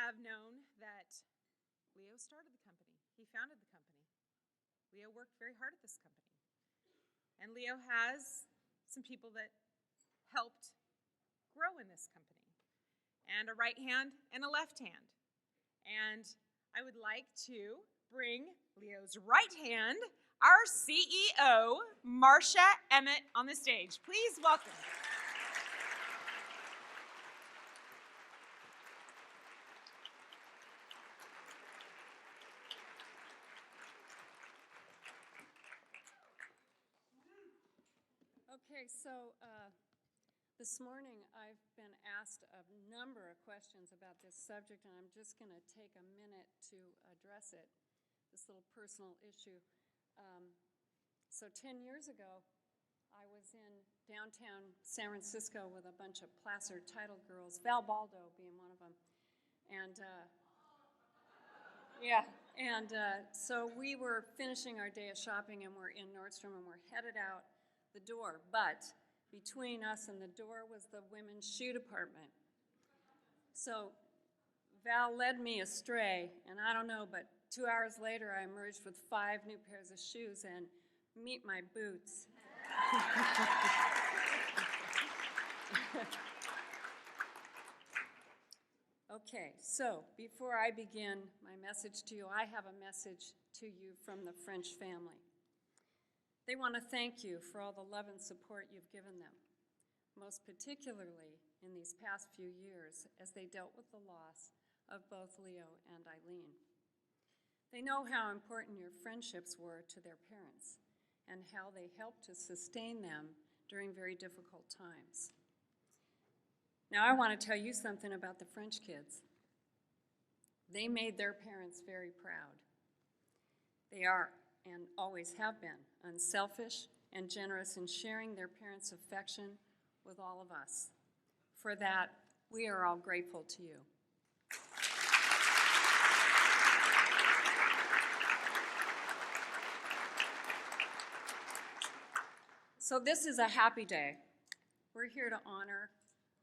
have known that Leo started the company. He founded the company. Leo worked very hard at this company. And Leo has some people that helped grow in this company, and a right hand and a left hand. And I would like to bring Leo's right hand, our CEO, Marsha Emmett, on the stage. Please welcome. Okay, so this morning I've been asked a number of questions about this subject, and I'm just going to take a minute to address it, this little personal issue. So 10 years ago, I was in downtown San Francisco with a bunch of Placer title girls, Val Baldo being one of them. And so we were finishing our day of shopping, and we're in Nordstrom, and we're headed out the door. But between us and the door was the women's shoe department. So Val led me astray, and I don't know, but 2 hours later I emerged with 5 new pairs of shoes, and meet my boots. Okay, so before I begin my message to you, I have a message to you from the French family. They want to thank you for all the love and support you've given them, most particularly in these past few years as they dealt with the loss of both Leo and Eileen. They know how important your friendships were to their parents and how they helped to sustain them during very difficult times. Now, I want to tell you something about the French kids. They made their parents very proud. They are, and always have been, unselfish and generous in sharing their parents' affection with all of us. For that, we are all grateful to you. So this is a happy day. We're here to honor,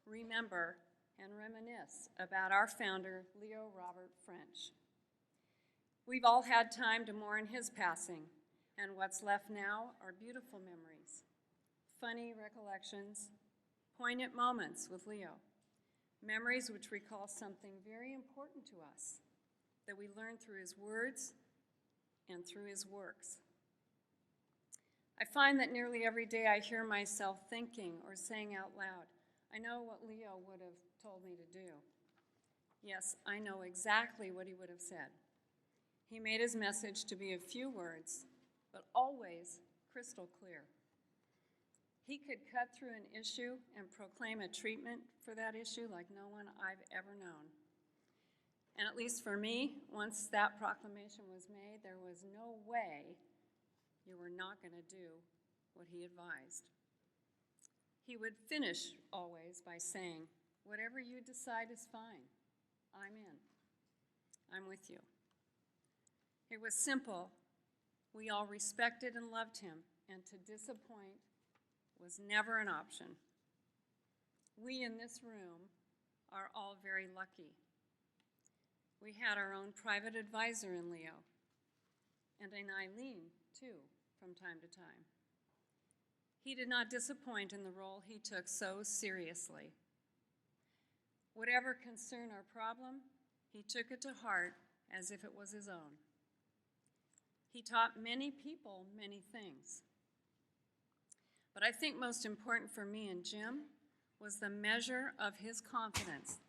remember, and reminisce about our founder, Leo Robert French. We've all had time to mourn his passing, and what's left now are beautiful memories, funny recollections, poignant moments with Leo, memories which recall something very important to us that we learned through his words and through his works. I find that nearly every day I hear myself thinking or saying out loud, I know what Leo would have told me to do. Yes, I know exactly what he would have said. He made his message to be a few words, but always crystal clear. He could cut through an issue and proclaim a treatment for that issue like no one I've ever known. And at least for me, once that proclamation was made, there was no way you were not going to do what he advised. He would finish always by saying, whatever you decide is fine. I'm in. I'm with you. It was simple. We all respected and loved him, and to disappoint was never an option. We in this room are all very lucky. We had our own private advisor in Leo, and in Eileen, too, from time to time. He did not disappoint in the role he took so seriously. Whatever concern or problem, he took it to heart as if it was his own. He taught many people many things. But I think most important for me and Jim was the measure of his confidence.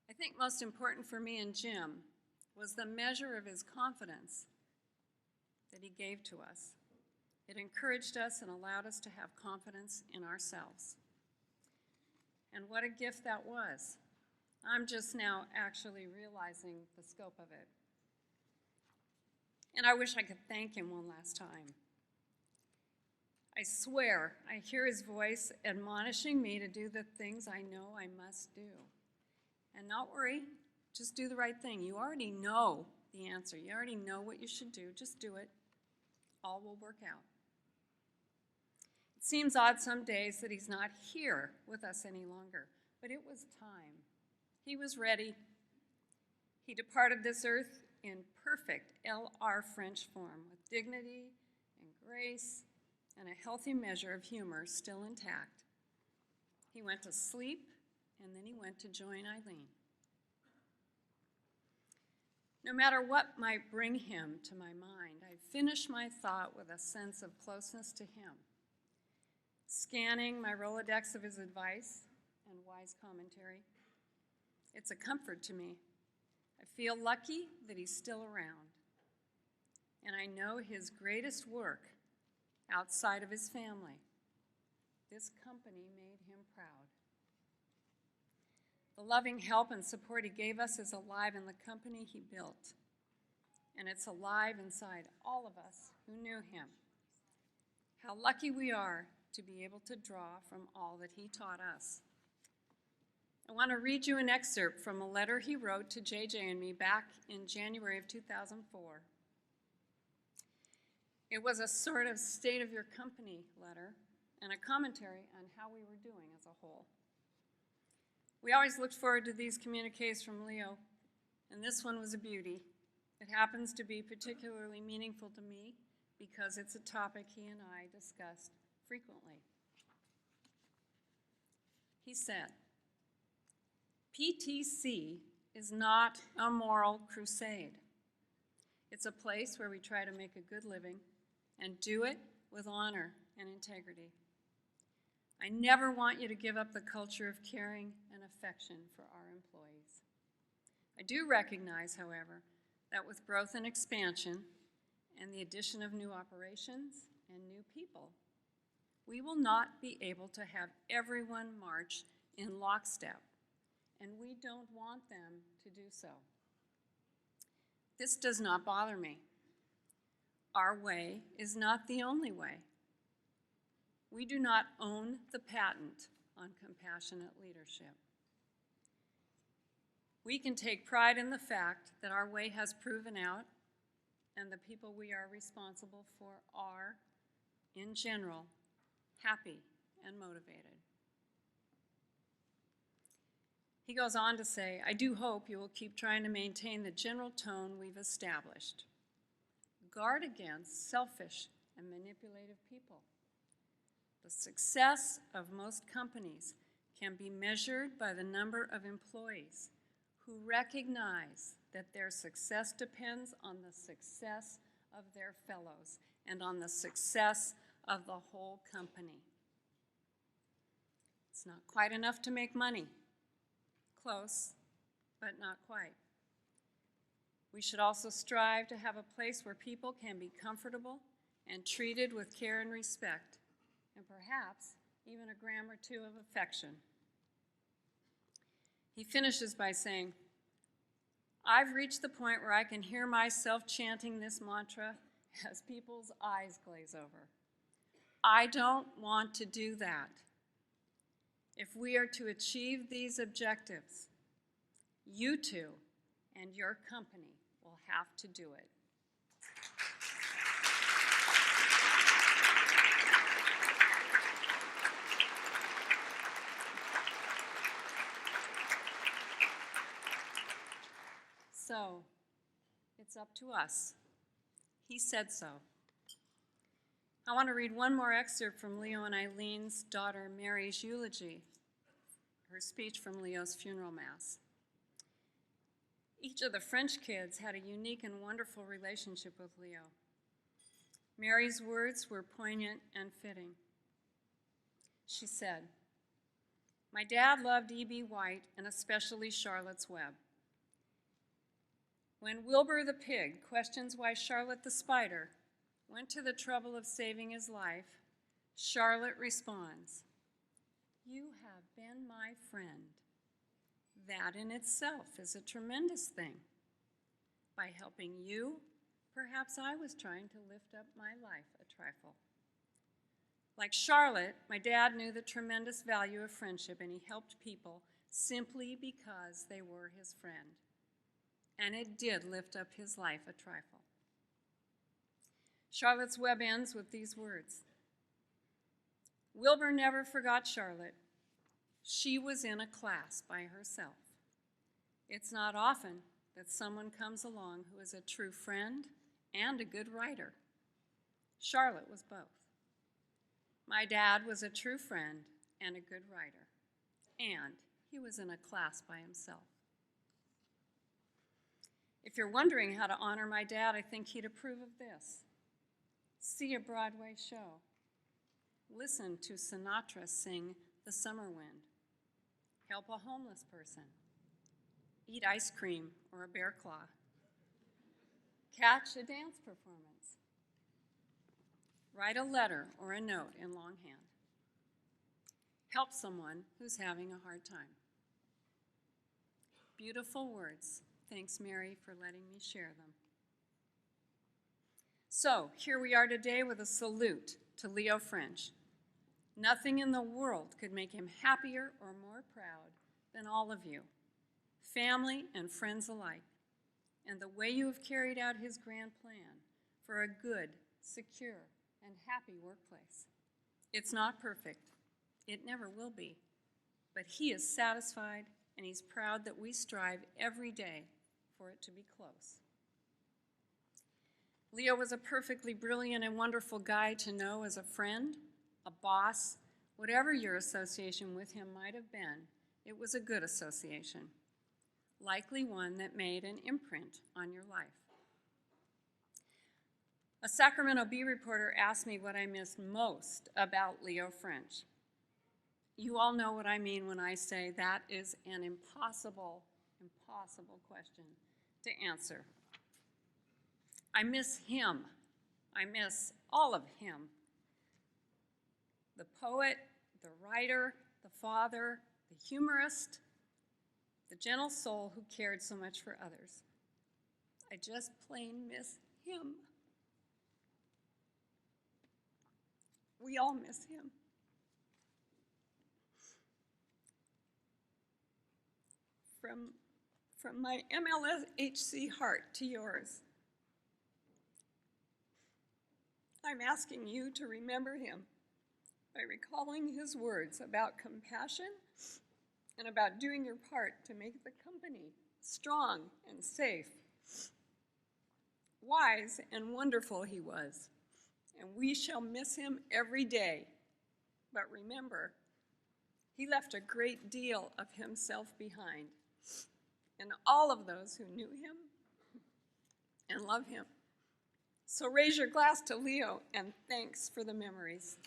I think most important for me and Jim was the measure of his confidence that he gave to us. It encouraged us and allowed us to have confidence in ourselves. And what a gift that was. I'm just now actually realizing the scope of it. And I wish I could thank him one last time. I swear I hear his voice admonishing me to do the things I know I must do. And not worry, just do the right thing. You already know the answer. You already know what you should do. Just do it. All will work out. It seems odd some days that he's not here with us any longer, but it was time. He was ready. He departed this earth in perfect L.R. French form, with dignity and grace and a healthy measure of humor still intact. He went to sleep, and then he went to join Eileen. No matter what might bring him to my mind, I finish my thought with a sense of closeness to him. Scanning my Rolodex of his advice and wise commentary, it's a comfort to me. I feel lucky that he's still around, and I know his greatest work outside of his family. This company made him proud. The loving help and support he gave us is alive in the company he built, and it's alive inside all of us who knew him. How lucky we are to be able to draw from all that he taught us. I want to read you an excerpt from a letter he wrote to JJ and me back in January of 2004. It was a sort of state of your company letter and a commentary on how we were doing as a whole. We always looked forward to these communiques from Leo, and this one was a beauty. It happens to be particularly meaningful to me because it's a topic he and I discussed frequently. He said, PTC is not a moral crusade. It's a place where we try to make a good living and do it with honor and integrity. I never want you to give up the culture of caring and affection for our employees. I do recognize, however, that with growth and expansion and the addition of new operations and new people, we will not be able to have everyone march in lockstep, and we don't want them to do so. This does not bother me. Our way is not the only way. We do not own the patent on compassionate leadership. We can take pride in the fact that our way has proven out, and the people we are responsible for are, in general, happy and motivated. He goes on to say, I do hope you will keep trying to maintain the general tone we've established. Guard against selfish and manipulative people. The success of most companies can be measured by the number of employees who recognize that their success depends on the success of their fellows and on the success of the whole company. It's not quite enough to make money. Close, but not quite. We should also strive to have a place where people can be comfortable and treated with care and respect, and perhaps even a gram or two of affection. He finishes by saying, I've reached the point where I can hear myself chanting this mantra as people's eyes glaze over. I don't want to do that. If we are to achieve these objectives, you two and your company will have to do it. So, it's up to us. He said so. I want to read one more excerpt from Leo and Eileen's daughter Mary's eulogy, her speech from Leo's funeral mass. Each of the French kids had a unique and wonderful relationship with Leo. Mary's words were poignant and fitting. She said, my dad loved E.B. White and especially Charlotte's Web. When Wilbur the pig questions why Charlotte the spider went to the trouble of saving his life, Charlotte responds, you have been my friend. That in itself is a tremendous thing. By helping you, perhaps I was trying to lift up my life a trifle. Like Charlotte, my dad knew the tremendous value of friendship, and he helped people simply because they were his friend. And it did lift up his life a trifle. Charlotte's Web ends with these words. Wilbur never forgot Charlotte. She was in a class by herself. It's not often that someone comes along who is a true friend and a good writer. Charlotte was both. My dad was a true friend and a good writer, and he was in a class by himself. If you're wondering how to honor my dad, I think he'd approve of this. See a Broadway show. Listen to Sinatra sing The Summer Wind. Help a homeless person. Eat ice cream or a bear claw. Catch a dance performance. Write a letter or a note in longhand. Help someone who's having a hard time. Beautiful words. Thanks, Mary, for letting me share them. So, here we are today with a salute to Leo French. Nothing in the world could make him happier or more proud than all of you, family and friends alike, and the way you have carried out his grand plan for a good, secure, and happy workplace. It's not perfect. It never will be. But he is satisfied, and he's proud that we strive every day for it to be close. Leo was a perfectly brilliant and wonderful guy to know as a friend, a boss, whatever your association with him might have been. It was a good association, likely one that made an imprint on your life. A Sacramento Bee reporter asked me what I missed most about Leo French. You all know what I mean when I say that is an impossible question to answer. I miss him. I miss all of him. The poet, the writer, the father, the humorist, the gentle soul who cared so much for others. I just plain miss him. We all miss him. From my MLHC heart to yours, I'm asking you to remember him by recalling his words about compassion and about doing your part to make the company strong and safe. Wise and wonderful he was, and we shall miss him every day. But remember, he left a great deal of himself behind, and all of those who knew him and love him. So raise your glass to Leo, and thanks for the memories.